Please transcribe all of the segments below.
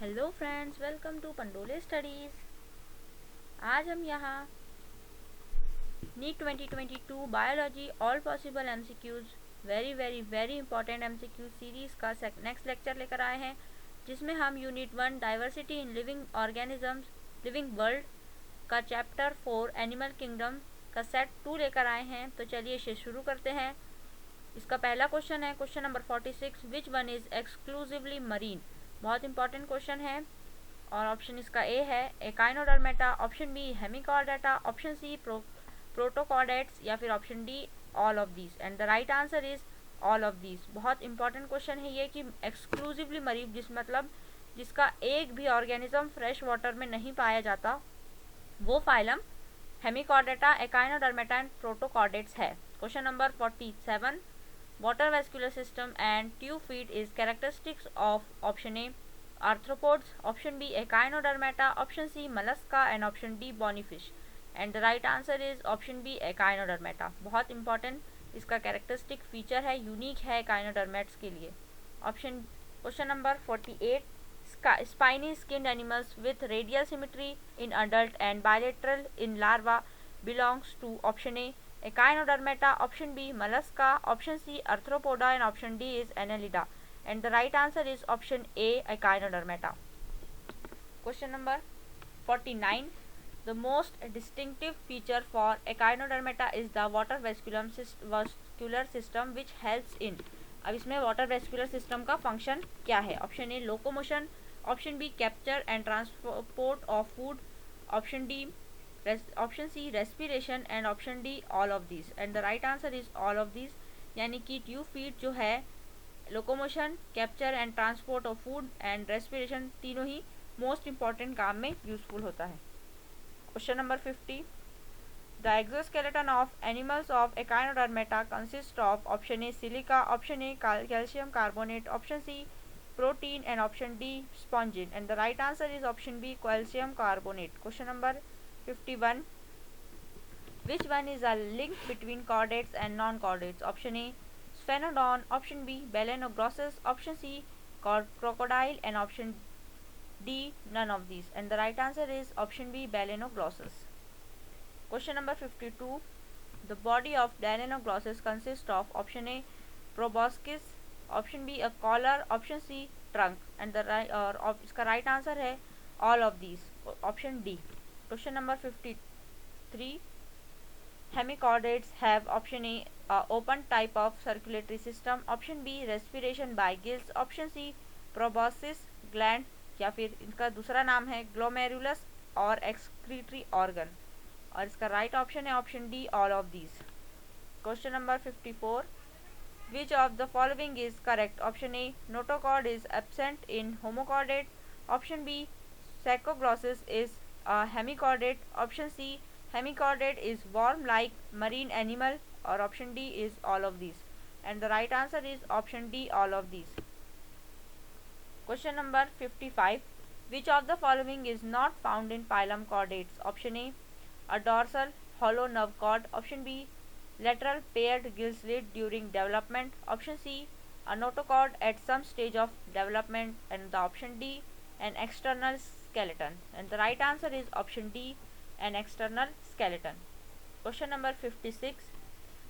Hello friends, welcome to Pandole studies. आज हम यहाँ NEET 2022 biology all possible MCQs very very very important MCQ series का next lecture लेकर आए हैं, जिसमें हम unit 1 diversity in living organisms living world का चैप्टर 4 एनिमल किंगडम का सेट 2 लेकर आए हैं। तो चलिए इसे शुरू करते हैं। इसका पहला क्वेश्चन है question number 46, which one is exclusively marine. बहुत इंपॉर्टेंट क्वेश्चन है और ऑप्शन इसका ए है echinodermata, option B hemichordata, option C protochordates या फिर option D all of these. And the right answer is all of these. बहुत important question है ये कि एक्सक्लूसिवली मरीन जिस मतलब जिसका एक भी ऑर्गेनिज्म फ्रेश वाटर में नहीं पाया जाता, वो phylum hemichordata, echinodermata and protochordates है। Question number 47, water vascular system and tube feet is characteristics of option A arthropods, option B echinodermata, option C mollusca and option D bony fish। and the right answer is option B echinodermata। बहुत important इसका characteristic feature है, unique है एकाइनोडर्मेट्स के लिए। Option question number 48, spiny skinned animals with radial symmetry in adult and bilateral in larva belongs to option A echinodermata, option B mollusca, option C arthropoda and option D is annelida। and the right answer is option A echinodermata। question number 49, the most distinctive feature for echinodermata is the water vascular system which helps in। अब इसमें water vascular system का function क्या है? Option A locomotion, option B capture and transport of food, option D option C respiration and option D all of this. And the right answer is all of this, यानी कि tube feet जो है locomotion, capture and transport of food and respiration तीनों ही most important काम में useful होता है। Question number 50, the exoskeleton of animals of echinodermata consists of option A silica, option A calcium carbonate, option C protein and option D spongin। and the right answer is option B calcium carbonate। question number 51, which one is a link between chordates and non-chordates? option A sphenodon, option B balanoglossus, option C crocodile and option D none of these। and the right answer is option B balanoglossus। question number 52, the body of balanoglossus consists of option A proboscis, option B a collar, option C trunk। and the right इसका right answer है all of these, option D। question number 53, hemichordates have option A open type of circulatory system, option B respiration by gills, option C proboscis gland या फिर इनका दूसरा नाम है glomerulus और excretory organ. और इसका राइट ऑप्शन है option D all of these. Question number 54, which of the following is correct? Option A notochord is absent in homochordate, option B saccoglossus is hemichordate, option C hemichordate is worm like marine animal और option D is all of these. And the right answer is option D all of these. Question number 55, which of the following is not found in phylum chordates? option A dorsal hollow nerve cord, option B lateral paired gill slit during development, option C a notochord at some stage of development, and the option D an external skeleton। and the right answer is option D an external skeleton। question number 56,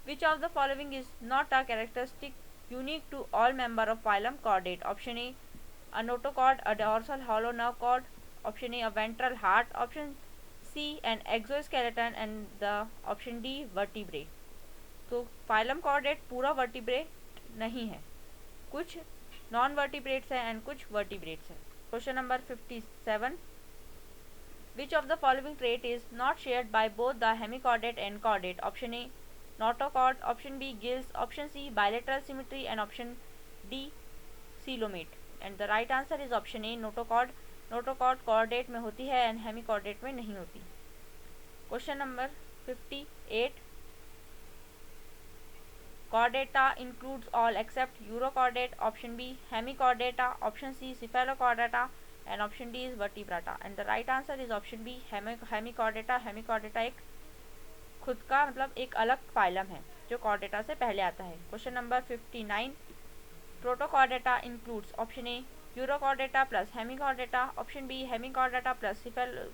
which of the following is not a characteristic unique to all member of phylum chordate? option A notochord, a dorsal hollow nerve cord, option A ventral heart, option C an exoskeleton and the option D vertebrae। तो phylum chordate पूरा vertebrate नहीं है, कुछ non vertebrates हैं and कुछ vertebrates हैं। Question number 57, which of the following trait is not shared by both the hemichordate and chordate? Option A notochord, option B gills, option C bilateral symmetry and option D coelomate. And the right answer is option A notochord. Notochord chordate में होती है and hemichordate में नहीं होती। Question number 58, chordata includes all except urochordate, option B hemichordata, option C cephalochordata and option D is vertebrata। and the right answer is option B hemichordata। hemichordata एक खुद का मतलब एक अलग फाइलम है जो chordata से पहले आता है। Question number 59, Protochordata includes option A Urochordata plus Hemichordata. Option B, Hemichordata plus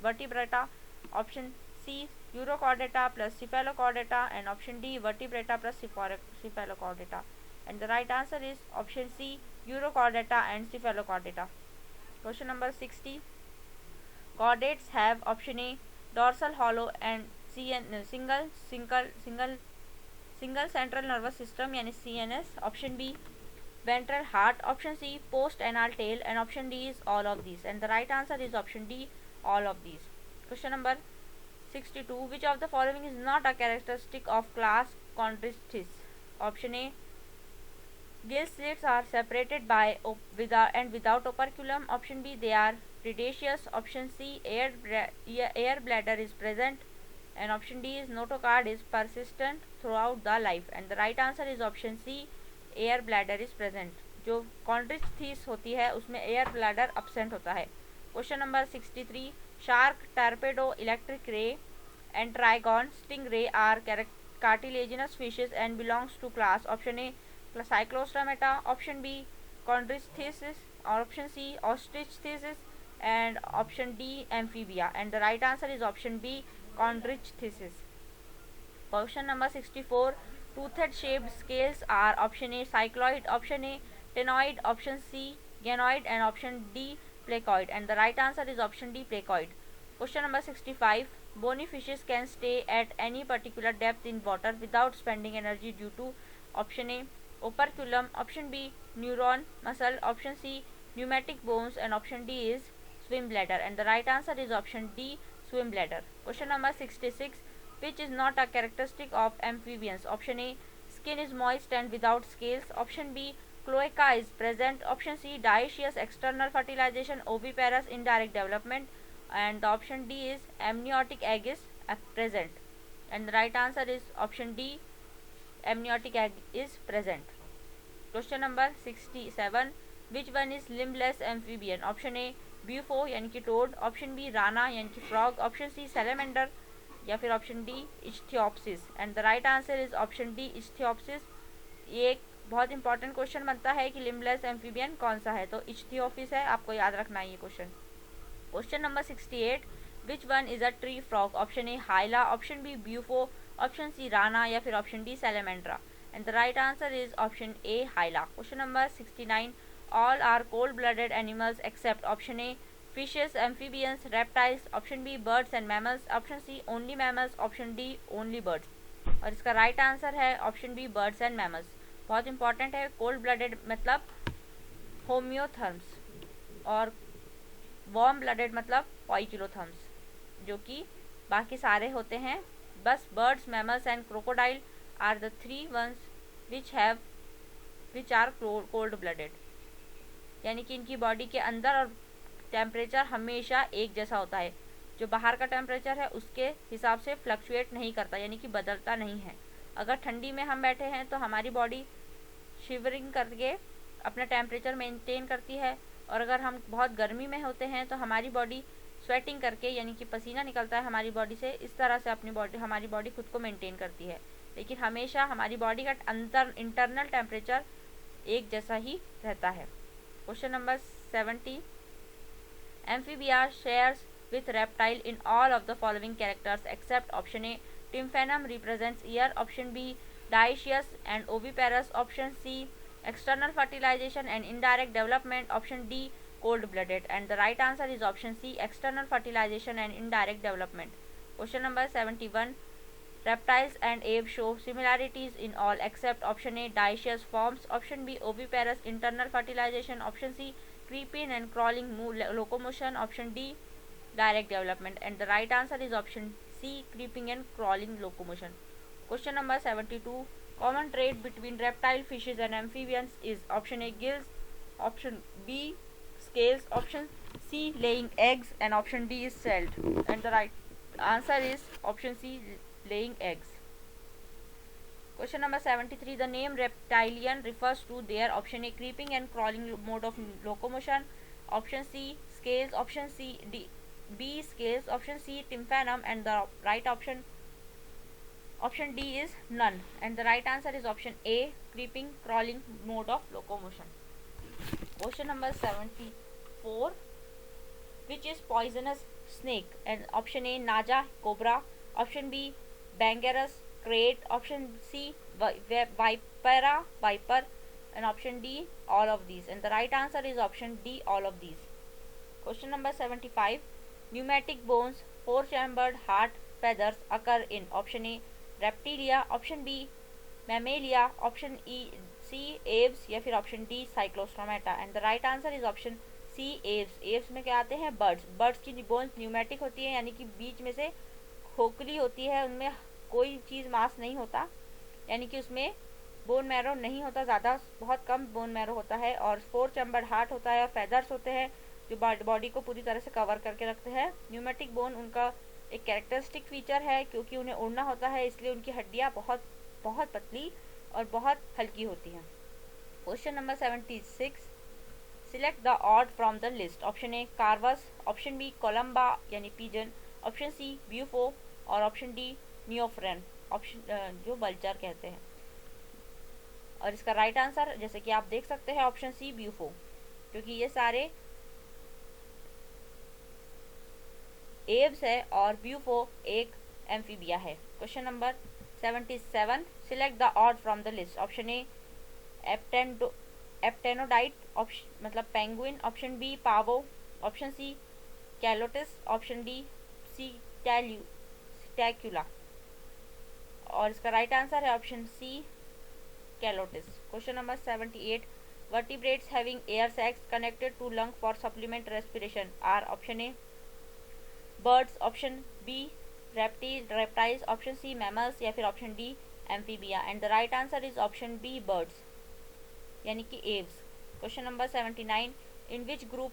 Vertebrata. Option C, Urochordata plus Cephalochordata, and option D, Vertebrata plus Cephalochordata. And the right answer is option C, Urochordata and Cephalochordata. Question number 60. Chordates have option A, dorsal hollow and single central nervous system यानी CNS. Option B, ventral heart. Option C, post anal tail, and option D is all of these. And the right answer is option D, all of these. Question number 62. Which of the following is not a characteristic of class Chondrichthyes? Option A, gill slits are separated by without operculum. Option B, they are predaceous. Option C, air bladder is present, and option D is notochord is persistent throughout the life. And the right answer is option C, air bladder is present. जो कॉन्ड्रिchthyes होती है उसमें air bladder absent होता है. Question number 63. Shark, torpedo, electric ray and trygon sting ray are cartilaginous fishes and belongs to class. Option A, Cyclostomata. Option B, Chondrichthyes. Option C, Ostrichthyes, and option D, Amphibia. And the right answer is option B, Chondrichthyes. Question number 64. Toothed shaped scales are option A, cycloid, option A, ctenoid, option C, ganoid, and option D, placoid. And the right answer is option D, placoid. Question number 65. Bony fishes can stay at any particular depth in water without spending energy due to option A, operculum, option B, neuron muscle, option C, pneumatic bones, and option D is swim bladder. And the right answer is option D, swim bladder. Question number 66. Which is not a characteristic of amphibians? Option A, skin is moist and without scales. Option B, cloaca is present. Option C, dioecious external fertilization, oviparous indirect development, and the option D is amniotic egg is present. And the right answer is option D, amniotic egg is present. Question number 67. Which one is limbless amphibian? Option A, bufo यानी कि toad. Option B, rana यानी कि frog. Option C, salamander, या फिर option D, ichthyopsis. And the right answer is option D, ichthyopsis. ये एक बहुत important question बनता है कि लिम्बलेस एम्फीबियन कौन सा है, तो इच्थियोप्सिस है, आपको याद रखना है ये question. Question number 68. Which one is a tree frog? Option A, hyla. Option B, bufo. Option C, rana, या फिर option D, salamandra. And the right answer is option A, hyla. Question number 69. All are cold blooded animals except option A, fishes, amphibians, reptiles. Option B, birds and mammals. Option C, only mammals. Option D, only birds. और इसका right answer है option B, birds and mammals. बहुत important है. Cold blooded मतलब homeotherms और warm blooded मतलब poikilotherms, जो कि बाकी सारे होते हैं. बस birds, mammals and crocodile are the 3 ones which are cold blooded, यानी कि इनकी बॉडी के अंदर और टेम्परेचर हमेशा एक जैसा होता है. जो बाहर का टेम्परेचर है उसके हिसाब से फ्लक्चुएट नहीं करता, यानी कि बदलता नहीं है. अगर ठंडी में हम बैठे हैं तो हमारी बॉडी शिवरिंग करके अपना टेम्परेचर मेंटेन करती है, और अगर हम बहुत गर्मी में होते हैं तो हमारी बॉडी स्वेटिंग करके, यानी कि पसीना निकलता है हमारी बॉडी से, इस तरह से हमारी बॉडी खुद को मेंटेन करती है. लेकिन हमेशा हमारी बॉडी का इंटरनल टेम्परेचर एक जैसा ही रहता है. Question number 70. Amphibia shares with reptile in all of the following characters except option A, tympanum represents ear. Option B, dioecious and oviparous. Option C, external fertilization and indirect development. Option D, cold-blooded. And the right answer is option C, external fertilization and indirect development. Question number 71. Reptiles and apes show similarities in all except option A, dioecious forms. Option B, oviparous internal fertilization. Option C, creeping and crawling locomotion. Option D, direct development. And the right answer is option C, creeping and crawling locomotion. Question number 72. Common trait between reptile, fishes and amphibians is option A, gills. Option B, scales. Option C, laying eggs, and option D is celled. And the right answer is option C, laying eggs. Question number 73. The name reptilian refers to their option A, creeping and crawling mode of locomotion. Option C, scales. Option C, B, scales. Option C, tympanum. And the right option D is none. And the right answer is option A, creeping crawling mode of locomotion. Question number 74, which is poisonous snake? And option A naja cobra, option B bangerous crate, option C vipera viper, and option D all of these. And the right answer is option D all of these. Question number 75, pneumatic bones, four chambered heart feathers occur in option A reptilia, option B mammalia, option E C aves, या फिर option D cyclostomata. And the right answer is option C aves. Aves में क्या आते हैं? Birds. Birds की bones pneumatic होती है, यानी कि बीच में से खोखली होती है, उनमें कोई चीज़ मांस नहीं होता, यानी कि उसमें बोन मैरो नहीं होता, ज़्यादा बहुत कम बोन मैरो होता है. और फोर चैम्बर्ड हार्ट होता है और फेदर्स होते हैं जो बॉडी को पूरी तरह से कवर करके रखते हैं. न्यूमेटिक बोन उनका एक कैरेक्टरिस्टिक फीचर है, क्योंकि उन्हें उड़ना होता है, इसलिए उनकी हड्डियाँ बहुत बहुत पतली और बहुत हल्की होती हैं. Question number 76, select the odd from the list. Option A corvus, option B columba यानी पीजन, ऑप्शन सी ब्यूफो, और ऑप्शन डी नियोफ्रेन, ऑप्शन जो बल्चर कहते हैं. और इसका राइट आंसर जैसे कि आप देख सकते हैं ऑप्शन सी ब्यूफो, क्योंकि ये सारे एव्स है और ब्यूफो एक एम्फीबिया है. Question number 77, select the odd from the list. Option A aptenodytes, मतलब penguin, option B pavo, option C calotes, option D psittacula, और इसका राइट आंसर है option C calotes. Question number 78, vertebrates having air sacs connected to lung for supplement respiration are. Option A birds, option B reptiles, option C mammals, या फिर option D amphibia. And the right answer is option B birds, यानी कि aves. Question number 79, in which group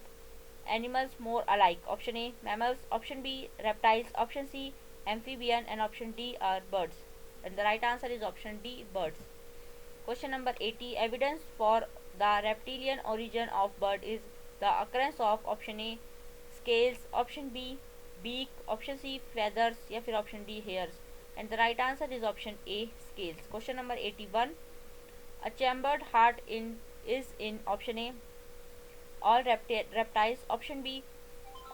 animals more alike. Option A mammals, option B reptiles, option C amphibian, and option D are birds. And the right answer is option D birds. Question number 80, evidence for the reptilian origin of bird is the occurrence of. Option A scales, option B beak, option C feathers, या फिर option D hairs. And the right answer is option A scales. Question number 81, a chambered heart is in option A all reptiles, option B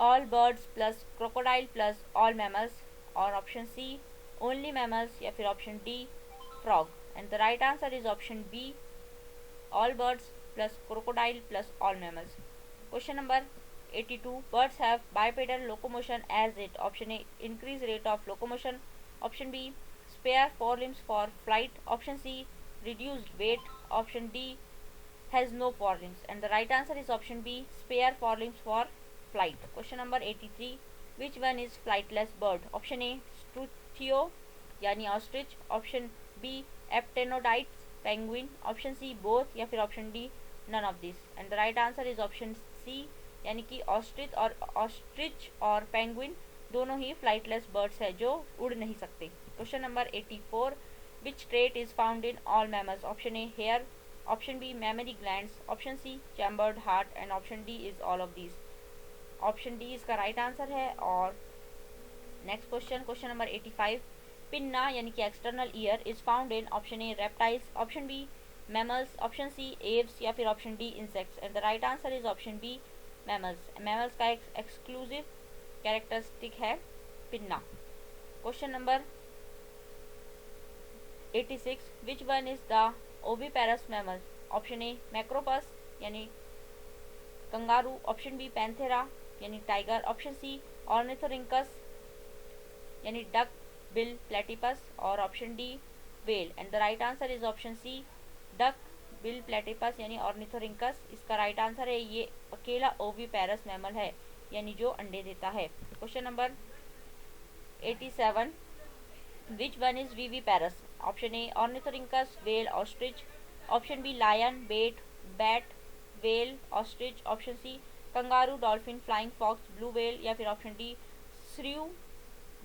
all birds plus crocodile plus all mammals, और option C only mammals, या फिर option D frog. And the right answer is option B all birds plus crocodile plus all mammals. Question number 82, birds have bipedal locomotion as it. Option A increase rate of locomotion, option B spare forelimbs for flight, option C reduced weight, option D has no forelimbs. And the right answer is option B spare forelimbs for flight. Question number 83, which one is flightless bird. Option A struthio यानी ostrich, option B aptenodytes penguin, option C both, या फिर option D none of these. And the right answer is option C, यानी कि ostrich और penguin दोनों ही flightless birds है जो उड़ नहीं सकते. Question number 84, which trait is found in all mammals. Option A hair, option B mammary glands, option C chambered heart, and option D is all of these. Option D इसका right answer है. और next question, question number 85, pinna यानी कि external ear is found in. Option A reptiles, option B mammals, option C aves, या फिर option D insects. And the right answer is option B mammals. Mammals का एक exclusive characteristic है pinna. Question number 86, which one is the oviparous mammal. Option A macropus यानी kangaroo, option B panthera यानी tiger, option C ornithorhynchus यानी duck bill platypus, और option D whale. And the right answer is option C duck bill platypus यानी ornithorhynchus. इसका right answer है ये अकेला oviparous mammal है, यानी जो अंडे देता है. Question number 87, which one is viviparous. Option A ornithorhynchus whale ostrich, option B lion bat whale ostrich, option C kangaroo dolphin flying fox blue whale, या फिर option D shrew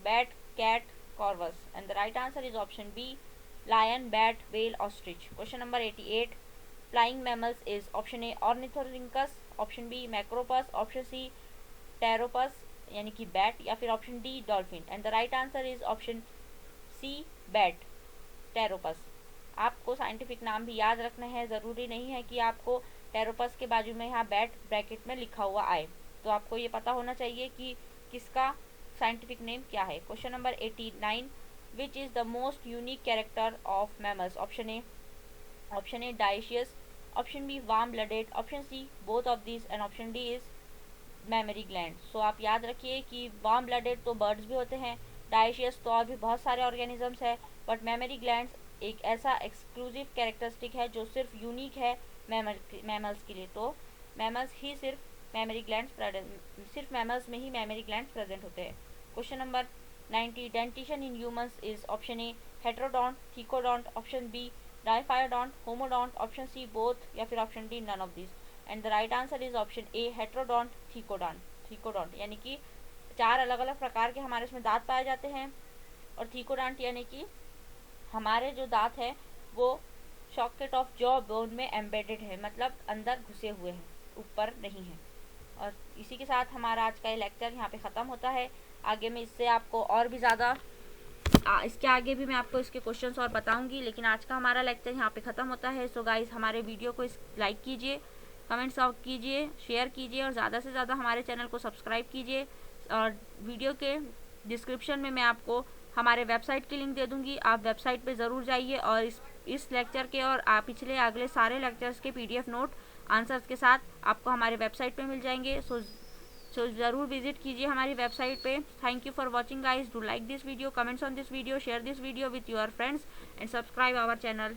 bat cat corvus. And the right answer is option B lion bat whale ostrich. Question number 88, flying mammals is. Option A ornithorhynchus, option B macropus, option C pteropus यानी कि bat, या फिर option D dolphin. And the right answer is option C bat pteropus. आपको scientific नाम भी याद रखना है, ज़रूरी नहीं है कि आपको टेरोपस के बाजू में यहाँ बैट ब्रैकेट में लिखा हुआ आए। तो आपको ये पता होना चाहिए कि किसका साइंटिफिक नेम क्या है। Question number 89, which is the most unique character of mammals? Option A dioecious, option B warm blooded, option C both of this and option D is mammary gland. So आप याद रखिए कि warm blooded तो birds भी होते हैं, dioecious तो और भी बहुत सारे ऑर्गेनिजम्स है, बट मेमोरी ग्लैंड्स एक ऐसा एक्सक्लूसिव कैरेक्टरिस्टिक है जो सिर्फ यूनिक है मैमल्स के लिए। तो मैमल्स ही सिर्फ मेमोरी ग्लैंड्स सिर्फ मैमल्स में ही मेमोरी ग्लैंड्स प्रेजेंट होते हैं। Question number 90, dentition in humans is option A heterodont, thecodont, option B diphyodont, homodont, option C both या फिर option D none of this. And the right answer is option A heterodont thecodont यानी कि 4 अलग अलग प्रकार के हमारे इसमें दांत पाए जाते हैं, और थिकोडोंट यानी कि हमारे जो दांत है वो सॉकेट ऑफ जॉ बोन में एम्बेडेड है, मतलब अंदर घुसे हुए हैं, ऊपर नहीं है। और इसी के साथ हमारा आज का ये लेक्चर यहाँ पे ख़त्म होता है। आगे मैं इससे आपको और भी ज़्यादा इसके आगे भी मैं आपको इसके क्वेश्चंस और बताऊंगी, लेकिन आज का हमारा लेक्चर यहाँ पे ख़त्म होता है। सो गाइस, हमारे वीडियो को लाइक कीजिए, कमेंट्स कीजिए, शेयर कीजिए और ज़्यादा से ज़्यादा हमारे चैनल को सब्सक्राइब कीजिए। और वीडियो के डिस्क्रिप्शन में मैं आपको हमारे वेबसाइट की लिंक दे दूँगी, आप वेबसाइट पे ज़रूर जाइए और इस लेक्चर के और पिछले अगले सारे लेक्चर्स के PDF नोट आंसर्स के साथ आपको हमारे वेबसाइट पे मिल जाएंगे। सो ज़रूर विजिट कीजिए हमारी वेबसाइट पे। Thank you for watching guys. Do like this video, comments on this video, share this video with your friends and subscribe our channel.